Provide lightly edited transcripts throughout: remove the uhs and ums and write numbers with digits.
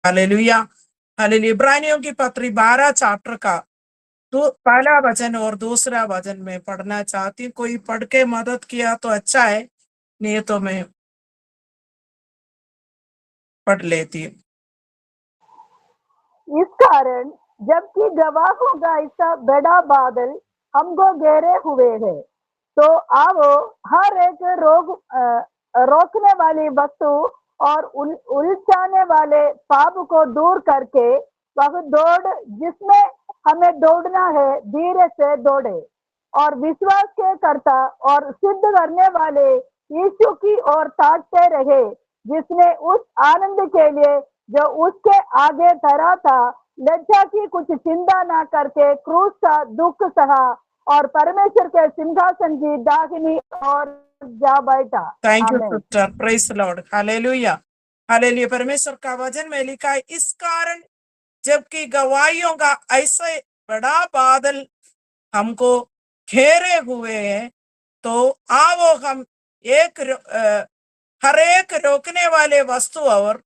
Hallelujah. Hallelujah. इब्रानियों की पत्री 12 चैप्टर का पहला वचन और दूसरा वचन में पढ़ना चाहती हूँ। कोई पढ़ के मदद किया तो अच्छा है, नहीं तो मैं पढ़ लेती हूँ। इस कारण जबकि गवाहों का ऐसा बड़ा बादल हमको घेरे हुए है, तो आओ हर एक रोकने वाली वस्तु और उलझाने वाले पाप को दूर करके वह दौड़ जिसमें हमें दौड़ना है धीरे से दौड़े, और विश्वास के कर्ता और सिद्ध करने वाले यीशु की ओर ताकते रहे, जिसने उस आनंद के लिए जो उसके आगे धरा था लज्जा की कुछ चिंता ना करके क्रूस का दुख सहा और परमेश्वर के सिंहासन की दाहिनी ओर जा बैठा। Thank you amen. Sister. Praise Lord. Hallelujah. Hallelujah. परमेश्वर का वचन में लिखा है, इस कारण जबकि गवाहियों का ऐसे बड़ा बादल हमको घेरे हुए हैं, तो आओ हम हर एक रोकने वाले वस्तु और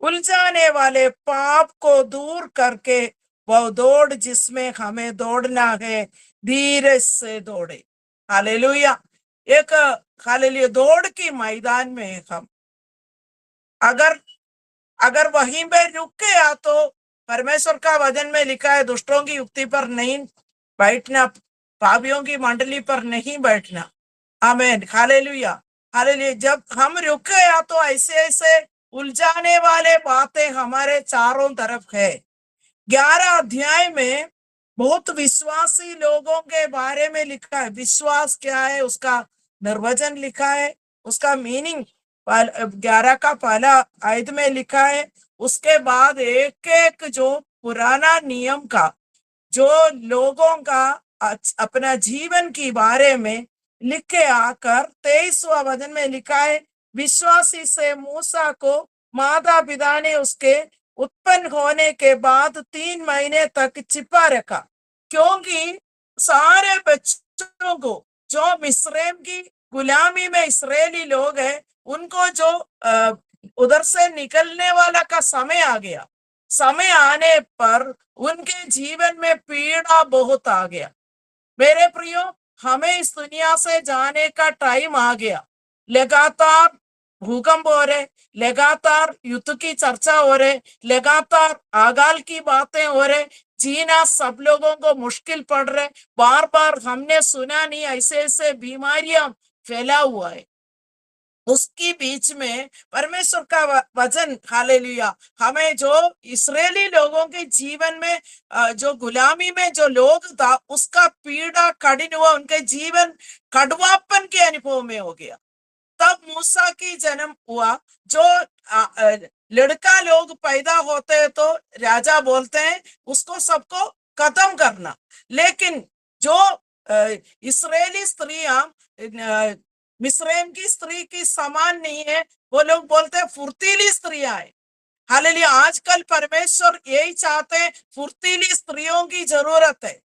उलझाने वाले पाप को दूर करके वह दौड़ जिसमें हमें दौड़ना है धीरे से दौड़े। हालेलुया। एक हालेलुया दौड़ की मैदान में हम अगर अगर वहीं पे रुक गया तो परमेश्वर का वचन में लिखा है, दुष्टों की युक्ति पर नहीं बैठना, पापियों की मंडली पर नहीं बैठना। आमीन। हालेलुया। हालेलुया। जब हम रुक गया तो ऐसे ऐसे उलझाने वाले बातें हमारे चारों तरफ है। 11 अध्याय में बहुत विश्वासी लोगों के बारे में लिखा है। विश्वास क्या है उसका निर्वचन लिखा है, उसका मीनिंग 11 का पहला आयत में लिखा है। उसके बाद एक एक जो पुराना नियम का जो लोगों का अपना जीवन के बारे में लिख के आकर 23वां वचन में लिखा है, विश्वासी से मूसा को माता पिता ने उसके उत्पन्न होने के बाद 3 महीने तक छिपा रखा, क्योंकि सारे बच्चों को जो मिस्रैम की गुलामी में इस्राएली लोग हैं उनको जो उधर से निकलने वाला का समय आ गया। समय आने पर उनके जीवन में पीड़ा बहुत आ गया। मेरे प्रियो, हमें इस दुनिया से जाने का टाइम आ गया। लगातार भूकंप हो रहे, लगातार युद्ध की चर्चा हो रहे, लगातार अकाल की बातें हो रहे, जीना सब लोगों को मुश्किल पड़ रहे। बार बार हमने सुना नहीं ऐसे ऐसे बीमारियां फैला हुआ है। उसकी बीच में परमेश्वर का वचन हालेलुया हमें जो इस्राएली लोगों के जीवन में जो गुलामी में जो लोग था उसका पीड़ा कठिन हुआ, उनके जीवन कड़वापन के अनुभव में हो गया। तब मूसा की जन्म हुआ। जो लड़का लोग पैदा होते हैं तो राजा बोलते हैं उसको सबको खत्म करना, लेकिन जो इस्राएली स्त्रियां मिस्रैम की स्त्री की समान नहीं है, वो लोग बोलते हैं फुर्तीली स्त्रियां है। हालेलुया। आजकल परमेश्वर यही चाहते हैं, फुर्तीली स्त्रियों की जरूरत है।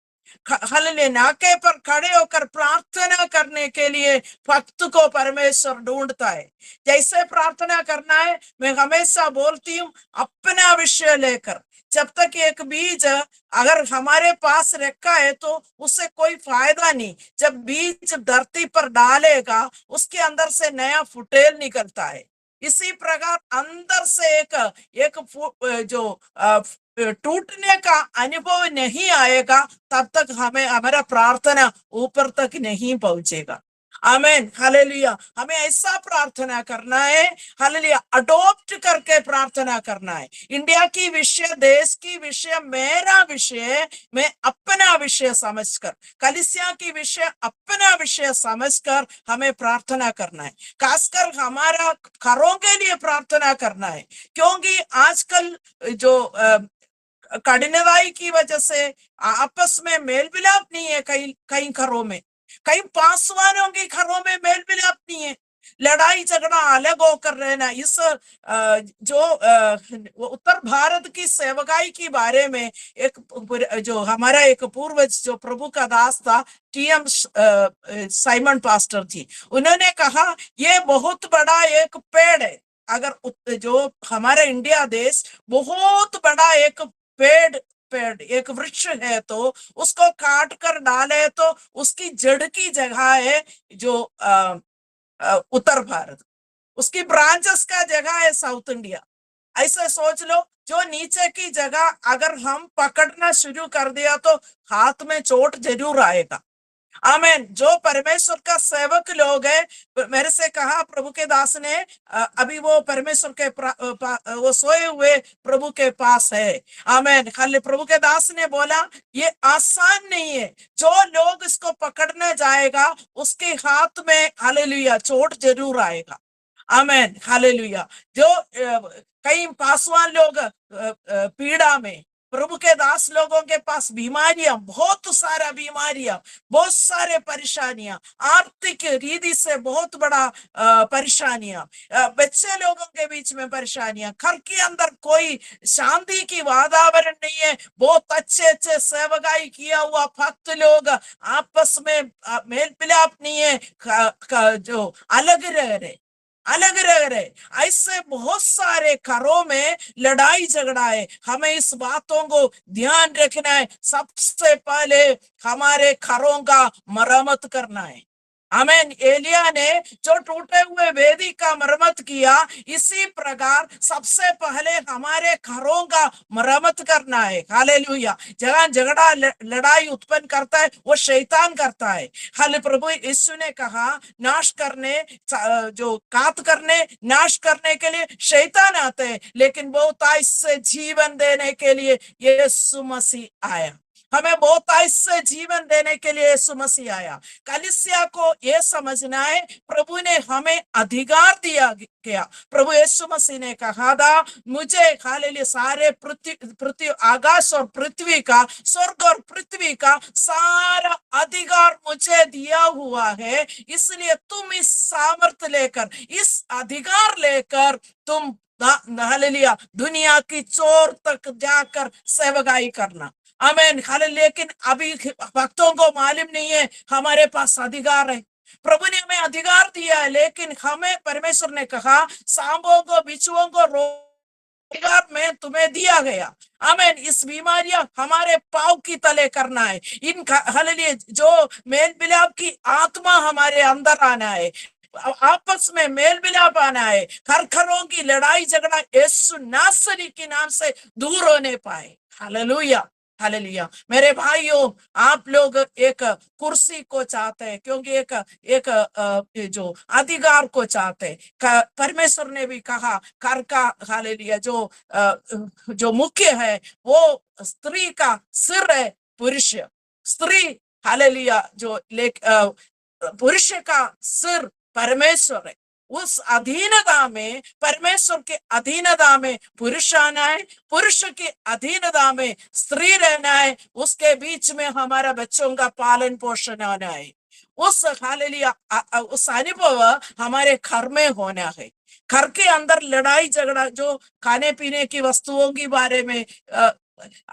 हालेलुया। नाके पर खड़े होकर प्रार्थना करने के लिए भक्त को परमेश्वर ढूंढता है। जैसे प्रार्थना करना है, मैं हमेशा बोलती हूँ अपना विषय लेकर। जब तक एक बीज अगर हमारे पास रखा है तो उससे कोई फायदा नहीं। जब बीज धरती पर डालेगा उसके अंदर से नया फुटेल निकलता है। इसी प्रकार अंदर से एक जो टूटने का अनुभव नहीं आएगा तब तक हमें हमारा प्रार्थना ऊपर तक नहीं पहुंचेगा। आमीन। हालेलुया। हमें ऐसा प्रार्थना करना है, हालेलुया अडॉप्ट करके प्रार्थना करना है। इंडिया की विषय, देश की विषय, मेरा विषय मैं अपना विषय समझकर, कलीसिया की विषय अपना विषय समझकर हमें प्रार्थना करना है। खासकर हमारा घरों के लिए प्रार्थना करना है, क्योंकि आजकल जो कठिनाई की वजह से आपस में मेल मिलाप नहीं है। कई कई घरों में, कई पासवानों के घरों में मेल मिलाप नहीं है, लड़ाई झगड़ा अलग होकर रहना। इस जो उत्तर भारत की सेवकाई के बारे में एक जो हमारा एक पूर्वज जो प्रभु का दास था टीएम साइमन पास्टर जी, उन्होंने कहा ये बहुत बड़ा एक पेड़ है, अगर जो हमारे इंडिया देश बहुत बड़ा एक पेड़ एक वृक्ष है, तो उसको काट कर डाले तो उसकी जड़ की जगह है जो उत्तर भारत, उसकी ब्रांचेस का जगह है साउथ इंडिया। ऐसे सोच लो, जो नीचे की जगह अगर हम पकड़ना शुरू कर दिया तो हाथ में चोट जरूर आएगा। आमीन। जो परमेश्वर का सेवक लोग है, मेरे से कहा प्रभु के दास ने, अभी वो परमेश्वर के वो सोए हुए प्रभु के पास है। आमीन। खाली प्रभु के दास ने बोला ये आसान नहीं है, जो लोग इसको पकड़ने जाएगा उसके हाथ में हालेलुया चोट जरूर आएगा। आमीन हालेलुया। जो कई पासवान लोग पीड़ा में, प्रभु के दास लोगों के पास बीमारियां, बहुत सारा बीमारियां, बहुत सारे परेशानियां, आर्थिक रीति से बहुत बड़ा परेशानियां, बच्चे लोगों के बीच में परेशानियां, घर के अंदर कोई शांति की वातावरण नहीं है, बहुत अच्छे सेवकाई किया हुआ भक्त लोग आपस में मेल मिलाप नहीं है, जो अलग रह रहे, ऐसे बहुत सारे घरों में लड़ाई झगड़ा है। हमें इस बातों को ध्यान रखना है। सबसे पहले हमारे घरों का मरम्मत करना है। आमीन। एलिया ने जो टूटे हुए वेदी का मरम्मत किया, इसी प्रकार सबसे पहले हमारे घरों का मरम्मत करना है। हालेलुया। जहां झगड़ा लड़ाई उत्पन्न करता है वो शैतान करता है। हाले प्रभु यीशु ने कहा नाश करने, जो काट करने, नाश करने के लिए शैतान आते हैं, लेकिन बहुतायत से जीवन देने के लिए यीशु मसीह आया। हमें बहुतायत से जीवन देने के लिए यीशु मसीह आया। कलीसिया को यह समझना है प्रभु ने हमें अधिकार दिया गया। प्रभु यीशु मसीह ने कहा था मुझे हालेलुया सारे पृथ्वी आकाश और पृथ्वी का, स्वर्ग और पृथ्वी का सारा अधिकार मुझे दिया हुआ है, इसलिए तुम इस सामर्थ्य लेकर, इस अधिकार लेकर तुम हालेलुया दुनिया की चोर तक जाकर सेवकाई करना। आमीन। लेकिन अभी भक्तों को मालूम नहीं है हमारे पास अधिकार है। प्रभु ने हमें अधिकार दिया है, लेकिन हमें परमेश्वर ने कहा सांपों को, बिच्छुओं को अधिकार में तुम्हें दिया गया। आमीन। इस बीमारियां हमारे पाव की तले करना है। इन हालेलुया जो मेल मिलाप की आत्मा हमारे अंदर आना है, आपस में मेल मिलाप आना है, घरों की लड़ाई झगड़ा यीशु नासरी के नाम से दूर होने पाए। Hallelujah hallelujah. मेरे भाइयों, आप लोग एक कुर्सी को चाहते हैं, क्योंकि एक जो अधिकार को चाहते हैं। परमेश्वर ने भी कहा घर का हालेलुया जो मुख्य है वो स्त्री का सिर है पुरुष। स्त्री हालेलुया जो पुरुष का सिर परमेश्वर है। उस अधीनता में, परमेश्वर के अधीनता में पुरुष आना है, पुरुष के अधीनता में स्त्री रहना है, उसके बीच में हमारा बच्चों का पालन पोषण होना है। उस हालेलुया उस अनुभव हमारे घर में होना है। घर के अंदर लड़ाई झगड़ा, जो खाने पीने की वस्तुओं के बारे में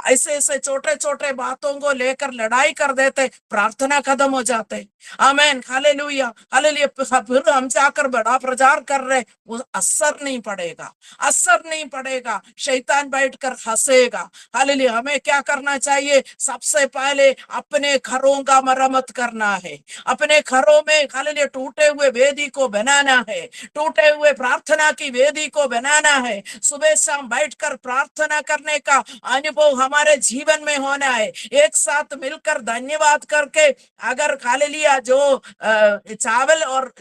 ऐसे छोटे छोटे बातों को लेकर लड़ाई कर देते, प्रार्थना खत्म हो जाते। आमीन हालेलुया हालेलुया। फिर हम जाकर बड़ा प्रचार कर रहे, वो असर नहीं पड़ेगा, असर नहीं पड़ेगा। शैतान बैठकर हंसेगा। हालेलुया। हमें क्या करना चाहिए? सबसे पहले अपने घरों का मरम्मत करना है। अपने घरों में हालेलुया टूटे हुए वेदी को बनाना है, टूटे हुए प्रार्थना की वेदी को बनाना है। सुबह शाम बैठकर प्रार्थना करने का अनुभव हमारे जीवन में होना है। एक साथ मिलकर धन्यवाद करके, अगर हालेलुया जो चावल और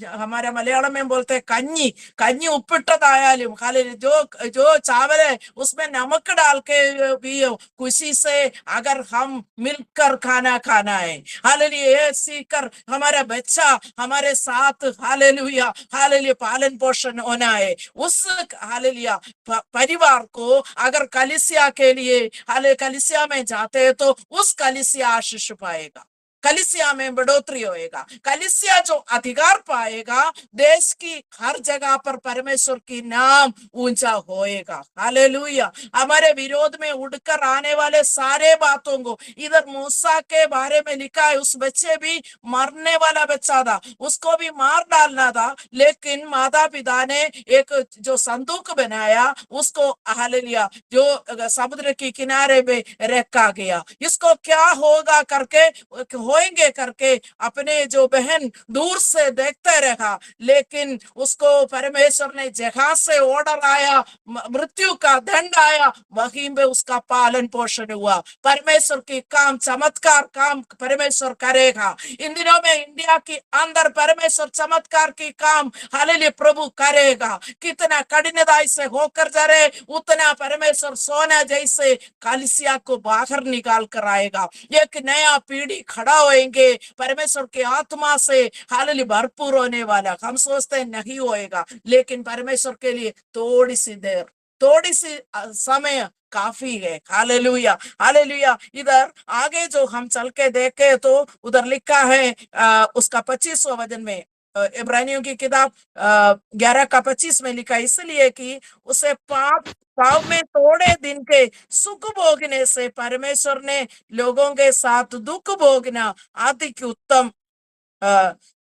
हमारे मलयालम में बोलते हैं कन्नी उप्पिट्टदायालुम, हालेलुया जो चावल है उसमें नमक डाल के भी खुशी से अगर हम मिलकर खाना है। हालेलुया सीखकर हमारा बच्चा हमारे साथ हालेलुया हालेलुया पालन पोषण होना है। उस हालेलुया परिवार को अगर कलीसिया के लिए कलीसिया में जाते हैं तो उस कलीसिया आशीष पाएगा। कलिसिया में बढ़ोतरी होएगा। कलिसिया जो अधिकार पाएगा, देश की हर जगह पर परमेश्वर की नाम ऊंचा होएगा। हालेलुया। हमारे विरोध में उड़कर आने वाले सारे बातों को, इधर मूसा के बारे में लिखा है, उस बच्चे भी मरने वाला बच्चा था, उसको भी मार डालना था, लेकिन माता पिता ने एक जो संदूक बनाया उसको हालेलुया जो समुद्र के किनारे पे रखा गया। इसको क्या होगा करके होएंगे करके अपने जो बहन दूर से देखते रहा, लेकिन उसको परमेश्वर ने जहां से ऑर्डर आया, मृत्यु का दंड आया, वहीं पे उसका पालन पोषण हुआ। परमेश्वर की काम, चमत्कार काम परमेश्वर करेगा। इन दिनों में इंडिया के अंदर परमेश्वर चमत्कार की काम हालेलुया प्रभु करेगा। कितना कठिनाई से होकर जा रहे, उतना परमेश्वर सोना जैसे कलिसिया को बाहर निकाल कर आएगा। एक नया पीढ़ी खड़ा होएंगे परमेश्वर के आत्मा से हालेलुया भरपूर होने वाला। हम सोचते नहीं होएगा, लेकिन परमेश्वर के लिए थोड़ी सी देर, थोड़ी सी समय काफी है। Hallelujah hallelujah. इधर आगे जो हम चल के देखे तो उधर लिखा है उसका 25वां वचन में, इब्रानियों की किताब 11 का 25 में लिखा है, इसलिए कि उसे पाप में थोड़े दिन के सुख भोगने से परमेश्वर ने लोगों के साथ दुख भोगना अधिक उत्तम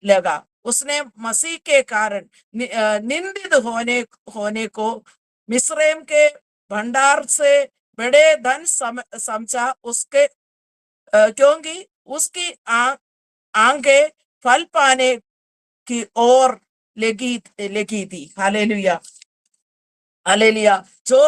लगा। उसने मसीह के कारण निंदित होने को मिस्रैम के भंडार से बड़े धन समझा, उसके क्योंकि उसकी आंखें फल पाने की ओर लगी थी। Hallelujah hallelujah. जो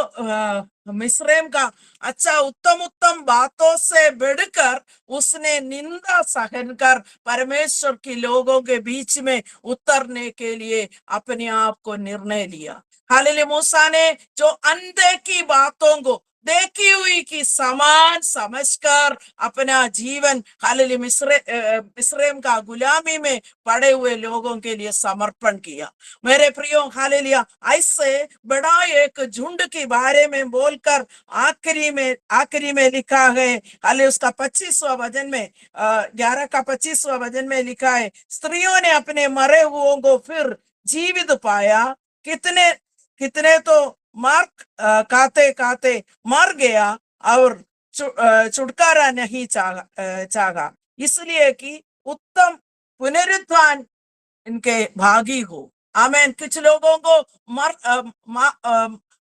मिस्रैम का अच्छा उत्तम उत्तम बातों से बढ़कर उसने निंदा सहन कर परमेश्वर के लोगों के बीच में उतरने के लिए अपने आप को निर्णय लिया। हालेलुया। मूसा ने जो अनदेखी बातों को देखी हुई की समान समझकर अपना जीवन हालेलुया मिस्रैम का गुलामी में पड़े हुए लोगों के लिए समर्पण किया। मेरे प्रियो हालेलुया, ऐसे बड़ा एक झुंड के बारे में बोलकर आखिरी में लिखा है हालेलुया उसका 25वां वचन में 11 का 25वां वचन में लिखा है, स्त्रियों ने अपने मरे हुओं को फिर जीवित पाया, कितने कितने तो मार खाते खाते मर गया और छुटकारा नहीं चाहा, इसलिए कि उत्तम पुनरुत्थान इनके भागी हो। आमीन। कुछ लोगों को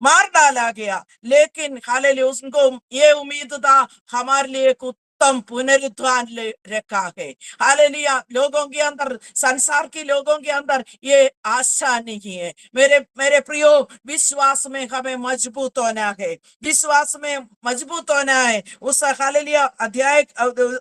मार डाला गया, लेकिन हालेलुया उनको ये उम्मीद था हमारे लिए एक उत्तम पुनरुत्थान रखा है। हालेलुया। लोगों के अंदर, संसार के लोगों के अंदर ये आशा नहीं है। मेरे प्रियो, विश्वास में हमें मजबूत होना है, विश्वास में मजबूत होना है। उस हालेलुया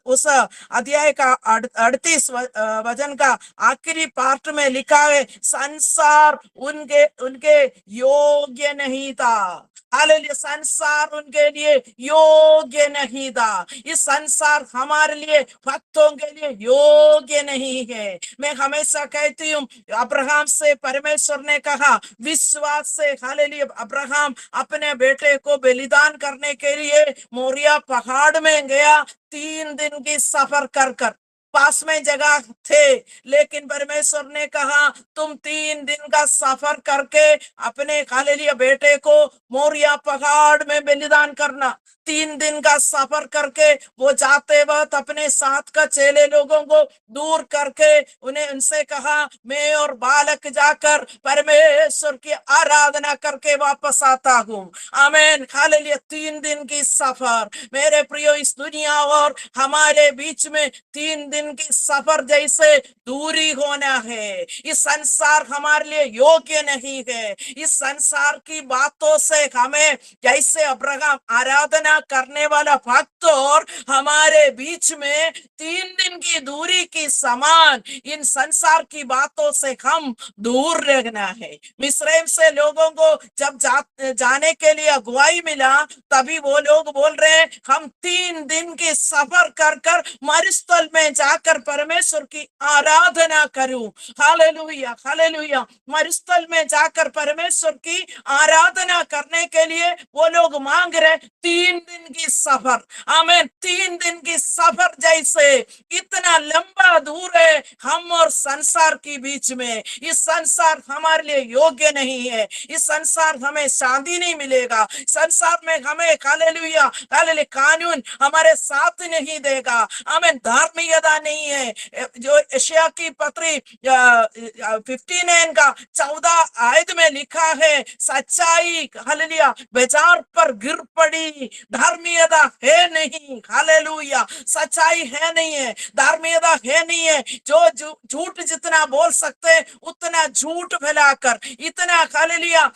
उस अध्याय का 38 वचन का आखिरी पार्ट में लिखा है, संसार उनके योग्य नहीं था। हालेलुया। संसार उनके लिए योग्य नहीं था। इस संसार हमारे लिए, भक्तों के लिए योग्य नहीं है। मैं हमेशा कहती हूँ, अब्राहम से परमेश्वर ने कहा, विश्वास से हालेलुया अब्राहम अपने बेटे को बलिदान करने के लिए मोरिया पहाड़ में गया। 3 दिन की सफर कर पास में जगह थे, लेकिन परमेश्वर ने कहा तुम 3 दिन का सफर करके अपने हालेलुया बेटे को मोरिया पहाड़ में बलिदान करना। 3 दिन का सफर करके वो जाते वक्त अपने साथ का चेले लोगों को दूर करके उनसे कहा, मैं और बालक जाकर परमेश्वर की आराधना करके वापस आता हूँ। आमीन। हालेलुया। 3 दिन की सफर। मेरे प्रियो, इस दुनिया और हमारे बीच में 3 दिन की सफर जैसे दूरी होना है। इस संसार हमारे लिए योग्य नहीं है। इस संसार की बातों से हमें, जैसे अब्राहम आराधना करने वाला भक्त और हमारे बीच में 3 दिन की दूरी की समान इन संसार की बातों से हम दूर रहना है। मिस्रैम से लोगों को जब जाने के लिए अगुवाई मिला, तभी वो लोग बोल रहे हैं हम 3 दिन की सफर कर मरुस्थल में जाकर परमेश्वर की आराधना करूं। Hallelujah hallelujah. मरुस्थल में जाकर परमेश्वर की आराधना करने के लिए वो लोग मांग रहे, 3 दिन की सफर, आमेन, 3 दिन की सफर जैसे इतना लंबा दूर है हम और संसार के बीच में। इस संसार हमारे लिए योग्य नहीं है, इस संसार हमें शांति नहीं मिलेगा, संसार में हमें हालेलुया हालेलुया कानून हमारे साथ नहीं देगा, हमें धार्मिकता नहीं है। जो यशायाह की पत्री 59 का 14 आयत में लिखा है, सच्चाई हालेलुया बाजार पर गिर पड़ी, धार्मिकता है नहीं, हालेलुया सच्चाई है नहीं है, धार्मिकता है नहीं है। जो झूठ जितना बोल सकते उतना झूठ फैलाकर, इतना हालेलुया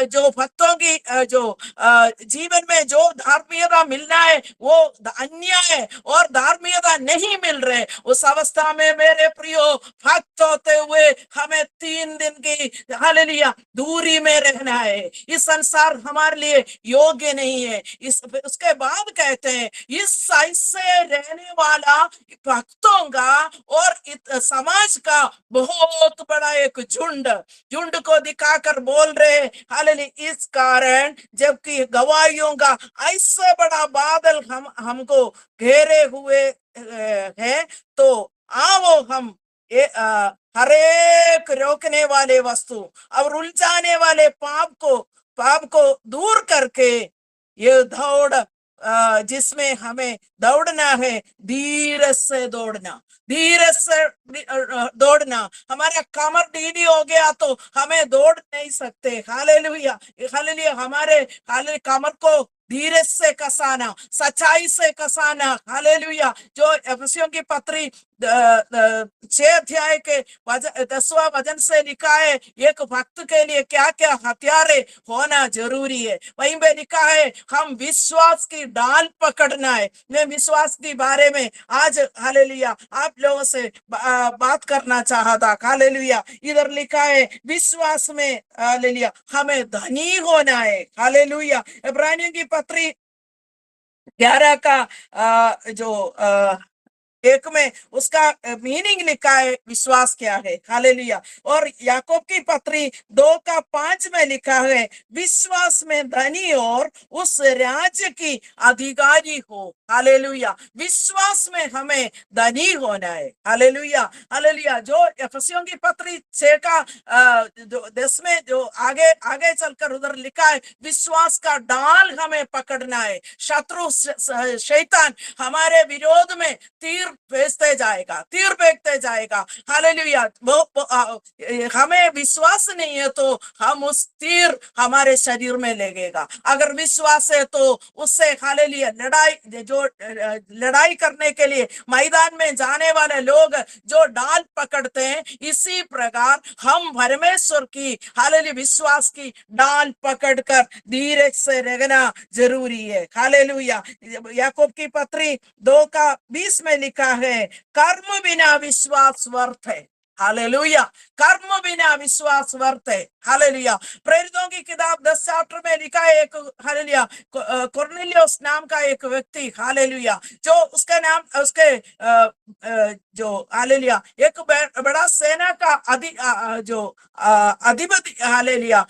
जो भक्तों की जो जीवन में जो धार्मिकता मिलना है वो अन्याय और धार्मिकता नहीं मिल रहे, उस अवस्था में मेरे प्रियो भक्त होते हुए हमें 3 दिन की हालेलुया दूरी में रहना है। इस संसार हमारे लिए योग्य नहीं है। उसके बाद कहते हैं इस ऐसे रहने वाला भक्तों का और समाज का बहुत बड़ा एक झुंड को दिखाकर बोल रहे हालेलुया, इस कारण जबकि गवाहियों का ऐसा बड़ा बादल हमको घेरे हुए है, तो आओ हम हर एक रोकने वाले वस्तु और उलझाने वाले पाप को दूर करके ये दौड़ जिसमें हमें दौड़ना है, धीरज से दौड़ना, धीरज से दौड़ना। हमारा कमर ढीली हो गया तो हमें दौड़ नहीं सकते, हालेलुया हालेलुया। हमारे कमर को धीरज से कसाना, सच्चाई से कसाना, हालेलुया। जो एफिसियों की पत्री 6 अध्याय के 10वां वचन से लिखा है, एक भक्त के लिए क्या क्या हथियारे होना जरूरी है। वहीं पे लिखा है हम विश्वास की डाल पकड़ना है। मैं विश्वास के बारे में आज हालेलुया आप लोगों से बात करना चाहता, हालेलुया। इधर लिखा है विश्वास में हालेलुया हमें धनी होना है, हालेलुया। इब्रानियों की पत्री 11 का जो 1 में उसका मीनिंग लिखा है विश्वास क्या है, हालेलुया। और याकूब की पत्री 2 का 5 में लिखा है विश्वास में धनी और उस राज्य की अधिकारी हो, हालेलुया। विश्वास में हमें धनी होना है, हालेलुया हालेलुया। जो एफिसियों की पत्री 6 का 10 में जो आगे चलकर उधर लिखा है विश्वास का डाल हमें पकड़ना है। शत्रु शैतान हमारे विरोध में तीर फेंकते जाएगा, हालेलुया। हमें विश्वास नहीं है तो हम उस तीर हमारे शरीर में लगेगा। अगर विश्वास है तो उससे हालेलुया लड़ाई करने के लिए मैदान में जाने वाले लोग जो डाल पकड़ते हैं, इसी प्रकार हम परमेश्वर की हालेलुया विश्वास की डाल पकड़कर धीरज से रहना जरूरी है, हालेलुया। याकूब की पत्री 2 का 20 में लिखा है कर्म बिना विश्वास व्यर्थ है, हालेलुया। कर्म बिना विश्वास व्यर्थ है, हालेलुया। प्रेरितों की किताब 10 चैप्टर में लिखा है एक हालेलुया कुरनेलियुस नाम का एक व्यक्ति, हालेलुया, जो उसका नाम उसके जो हालेलुया एक बड़ा सेना का अधिपति हालेलुया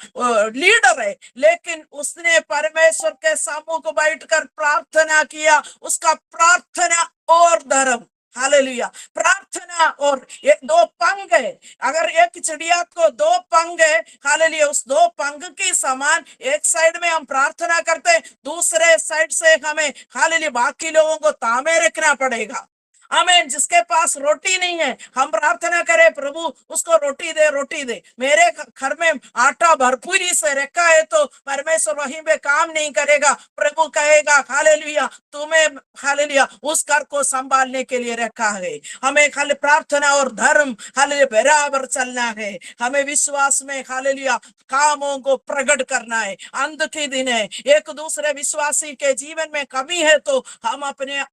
लीडर है, लेकिन उसने परमेश्वर के सम्मुख बैठकर प्रार्थना किया। उसका प्रार्थना और धर्म, हालेलुया, प्रार्थना और ये 2 पंख है। अगर एक चिड़िया को 2 पंख है, हालेलुया, उस 2 पंख के समान एक साइड में हम प्रार्थना करते, दूसरे साइड से हमें हालेलुया बाकी लोगों को तामे रखना पड़ेगा। आमीन। जिसके पास रोटी नहीं है हम प्रार्थना करें प्रभु उसको रोटी दे। मेरे घर में आटा भरपूरी से रखा है तो परमेश्वर वहीं पे काम नहीं करेगा। प्रभु कहेगा हालेलुया तुम्हें हालेलुया उस घर को संभालने के लिए रखा है। हमें खाली प्रार्थना और धर्म हालेलुया बराबर चलना है। हमें विश्वास में हालेलुया कामों को प्रकट करना है। अंत के दिन है, एक दूसरे विश्वासी के जीवन में कमी है तो हम अपने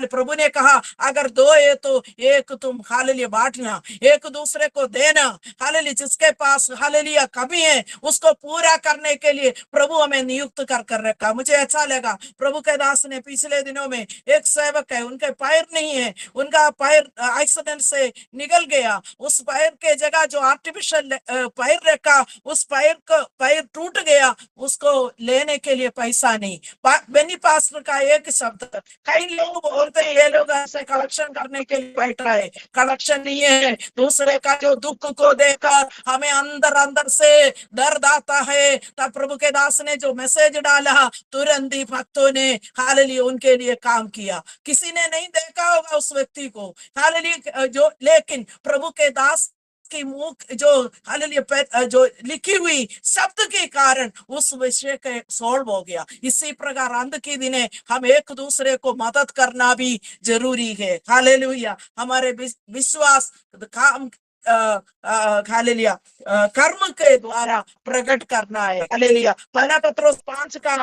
प्रभु ने कहा अगर अगर दो है तो एक तुम हालेलुया बांटना, एक दूसरे को देना। हालेलुया जिसके पास हालेलुया कमी है उसको पूरा करने के लिए प्रभु हमें नियुक्त कर रखा। मुझे अच्छा लगा, प्रभु के दास ने पिछले दिनों में, एक सेवक है, उनके पैर नहीं है, उनका पैर एक्सीडेंट से निकल गया, उस पैर के जगह जो आर्टिफिशियल पैर रखा, उस पैर टूट गया, उसको लेने के लिए पैसा नहीं। बेनी पास्टर का एक शब्द, कई लोग बोलते हैं ये लोग ऐसे कलेक्शन करने के लिए बैठ रहे, कलेक्शन नहीं है। दूसरे का जो दुख को देखकर हमें अंदर अंदर से दर्द आता है। तब प्रभु के दास ने जो मैसेज डाला, तुरंत ही भक्तों ने हालेलुया उनके लिए काम किया। किसी ने नहीं देखा होगा उस व्यक्ति को, हालेलुया जो, लेकिन प्रभु के दास की मुख जो हालेलुया जो लिखी हुई शब्द के कारण उस विषय के सॉल्व हो गया। इसी प्रकार अंत के दिने हम एक दूसरे को मदद करना भी जरूरी है। हालेलुया हमारे विश्वास काम हालेलुया कर्म के द्वारा प्रकट करना है। हालेलुया पहला पत्रोस 5 का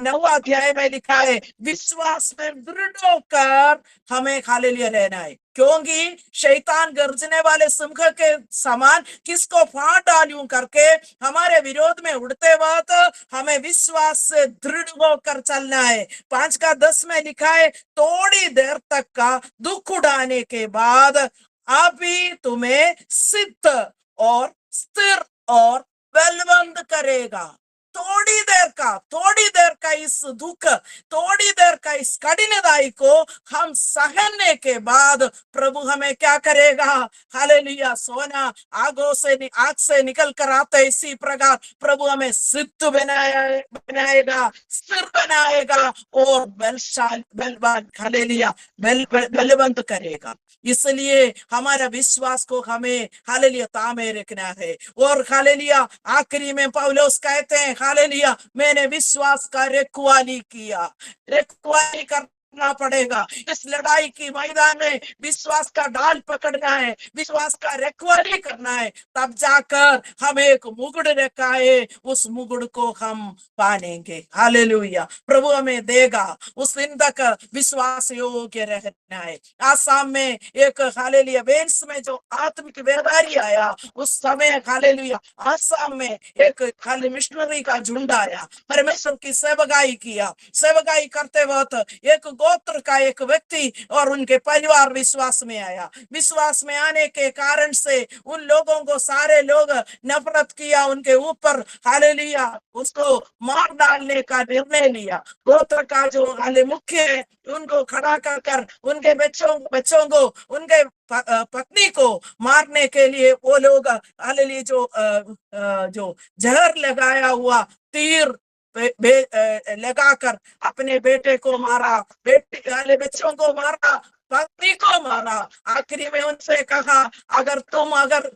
9वां अध्याय में लिखा है, विश्वास में दृढ़ होकर हमें हालेलुया रहना है, क्योंकि शैतान गर्जने वाले सिंह के समान किसको फाड़ डालूं करके हमारे विरोध में उड़ते वक्त हमें विश्वास से दृढ़ होकर चलना है। 5 का 10 में लिखा है, थोड़ी देर तक का दुख उड़ाने के बाद अभी तुम्हें सिद्ध और स्थिर और बलवंत करेगा। थोड़ी देर का इस दुख, थोड़ी देर का इस कठिनाई को हम सहने के बाद प्रभु हमें क्या करेगा? हालेलुया सोना आग से निकल कर आते, इसी प्रकार प्रभु हमें सिद्ध बनाएगा, स्थिर बनाएगा और बलवान हालेलुया बलवंत करेगा। इसलिए हमारा विश्वास को हमें हालेलुया तामे रखना है। और हालेलुया आखिरी में पौलुस कहते हैं, हालेलुया मैंने विश्वास का रखवाली किया। रखवाली करना पड़ेगा इस लड़ाई की मैदान में, विश्वास का डाल पकड़ना है, विश्वास का रखवाली करना है, तब जाकर हम एक मुकुट रखा है, उस मुकुट को हम पानेंगे। हालेलुया प्रभु हमें देगा। उस दिन तक विश्वास योग्य रहना है। आसाम में एक हालेलुया वेंस में जो आत्मिक बेदारी आया, उस समय हालेलुया आसाम में एक खाली मिशनरी का झुंड आया, परमेश्वर की सेवकाई किया। सेवकाई करते वक्त एक गोत्र का एक व्यक्ति और उनके परिवार विश्वास में आया। विश्वास में आने के कारण से उन लोगों को सारे लोग नफरत किया उनके ऊपर, हालेलुया उसको मार डालने का निर्णय लिया। गोत्र का जो मुख्य है उनको खड़ा कर उनके बच्चों को, उनके पत्नी को मारने के लिए वो लोग हालेलुया जो जहर लगाया हुआ तीर लगाकर अपने बेटे को मारा, बेटे वाले बच्चों को मारा, पत्नी को मारा। आखिरी में उनसे कहा, अगर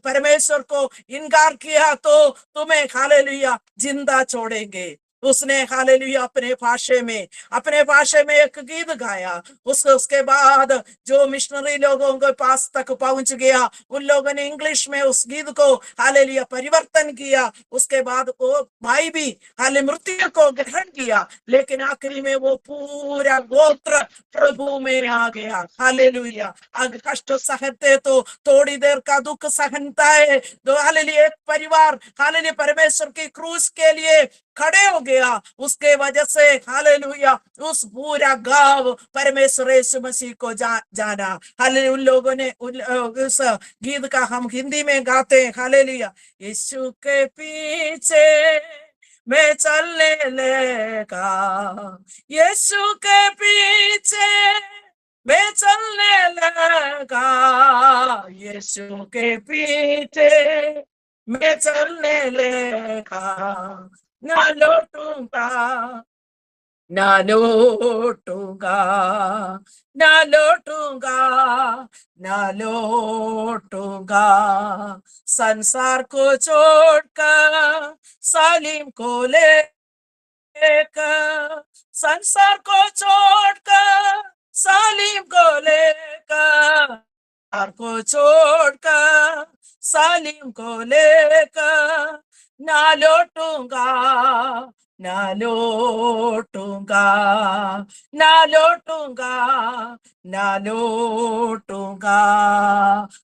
परमेश्वर को इनकार किया तो तुम्हें हालेलुया जिंदा छोड़ेंगे। उसने हालेलुया अपने भाषा में एक गीत गाया। उसके बाद जो मिशनरी लोगों के पास तक पहुंच गया, उन लोगों ने इंग्लिश में उस गीत को हालेलुया परिवर्तन किया। उसके बाद वो भाई भी हाले मृत्यु को ग्रहण किया, लेकिन आखिरी में वो पूरा गोत्र प्रभु में आ गया। हालेलुया अगर कष्ट सहते तो थोड़ी देर का दुख सहनता है, तो हालेलुया एक परिवार हालेलुया परमेश्वर की क्रूस के लिए खड़े हो गया। उसके वजह से हालेलुया उस पूरा गांव परमेश्वर यीशु मसीह को जाना। हालेलुया उन लोगों ने उस गीत का हम हिंदी में गाते हैं, हालेलुया यीशु के पीछे मैं चलने लगा, यीशु के पीछे मैं चलने लगा, यीशु के पीछे मैं चलने लगा, ना लौटूंगा, ना लौटूंगा, ना लौटूंगा, ना लौटूंगा, संसार को छोड़कर सालिम को लेकर, संसार को छोड़कर सालिम को लेकर, को छोड़कर सालिम को लेकर ना लौटूंगा, ना लौटूंगा, ना लौटूंगा, ना लौटूंगा।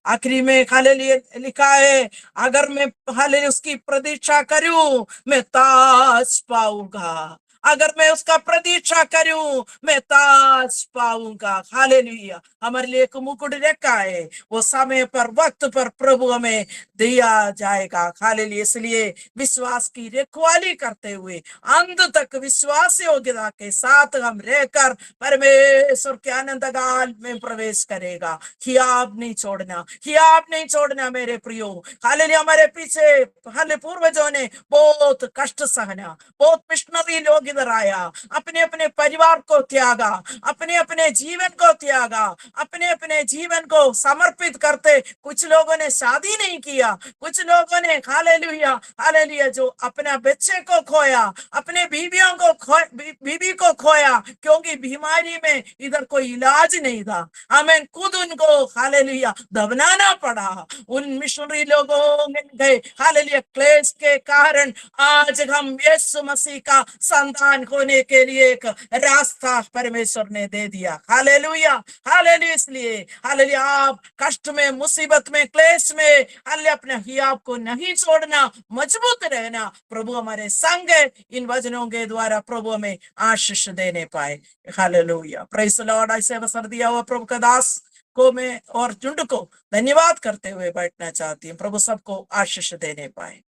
आखिरी में हालेलुया लिखा है, अगर मैं हालेलुया उसकी प्रतीक्षा करूं मैं ताज पाऊंगा, अगर मैं उसका प्रतीक्षा करूं मैं ताज पाऊंगा। हालेलुया। हमारे लिए एक मुकुट रखा है, वो समय पर वक्त पर प्रभु हमें दिया जाएगा। हालेलुया। इसलिए विश्वास की रखवाली करते हुए अंत तक विश्वास योग्यता के साथ हम रहकर परमेश्वर के आनंद काल में प्रवेश करेगा। हियाब नहीं छोड़ना, हियाब नहीं छोड़ना मेरे प्रियो। हालेलुया। हमारे पीछे हाले पूर्वजों ने बहुत कष्ट सहना, बहुत मिशनरी लोग इधर आया, अपने अपने परिवार को त्यागा, अपने अपने जीवन को त्यागा, अपने अपने जीवन को समर्पित करते। कुछ लोगों ने शादी नहीं किया, कुछ लोगों ने हालेलुया हालेलुया जो अपना बच्चे को खोया, अपने बीवियों को बीवी को खोया, क्योंकि बीमारी में इधर कोई इलाज नहीं था। हमें खुद उनको हालेलुया दबनाना पड़ा। उन मिशनरी लोगों के हालेलुया क्लेश के कारण आज हम यीशु मसीह का संतान होने के लिए एक रास्ता परमेश्वर ने दे दिया। Hallelujah hallelujah. इसलिए हालेलुया आप कष्ट में, मुसीबत में, क्लेश में हालेलुया अपने हियाब को नहीं छोड़ना, मजबूत रहना। प्रभु हमारे संग है। इन वचनों के द्वारा प्रभु हमें आशीष देने पाए। हालेलुया। Praise the Lord. ऐसे अवसर दिया हुआ प्रभु का दास को मैं और झुंड को धन्यवाद करते हुए बैठना चाहती हूँ। प्रभु सबको आशीष देने पाए।